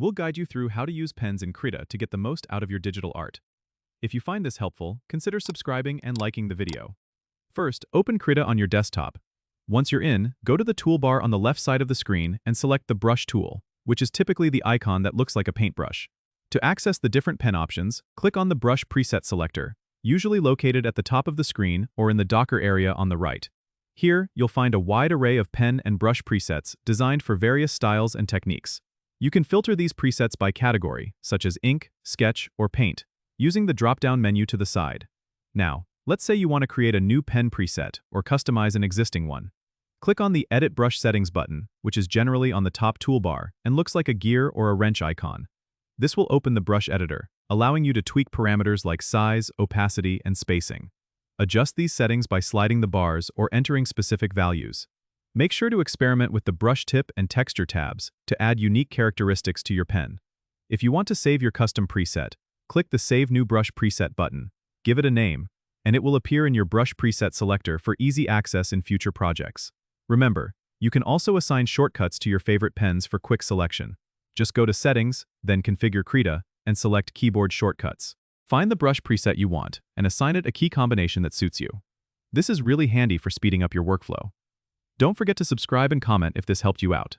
We'll guide you through how to use pens in Krita to get the most out of your digital art. If you find this helpful, consider subscribing and liking the video. First, open Krita on your desktop. Once you're in, go to the toolbar on the left side of the screen and select the Brush tool, which is typically the icon that looks like a paintbrush. To access the different pen options, click on the Brush preset selector, usually located at the top of the screen or in the Docker area on the right. Here, you'll find a wide array of pen and brush presets designed for various styles and techniques. You can filter these presets by category, such as ink, sketch, or paint, using the drop-down menu to the side. Now, let's say you want to create a new pen preset or customize an existing one. Click on the Edit Brush Settings button, which is generally on the top toolbar and looks like a gear or a wrench icon. This will open the brush editor, allowing you to tweak parameters like size, opacity, and spacing. Adjust these settings by sliding the bars or entering specific values. Make sure to experiment with the brush tip and texture tabs to add unique characteristics to your pen. If you want to save your custom preset, click the Save New Brush Preset button, give it a name, and it will appear in your brush preset selector for easy access in future projects. Remember, you can also assign shortcuts to your favorite pens for quick selection. Just go to Settings, then Configure Krita, and select Keyboard Shortcuts. Find the brush preset you want and assign it a key combination that suits you. This is really handy for speeding up your workflow. Don't forget to subscribe and comment if this helped you out.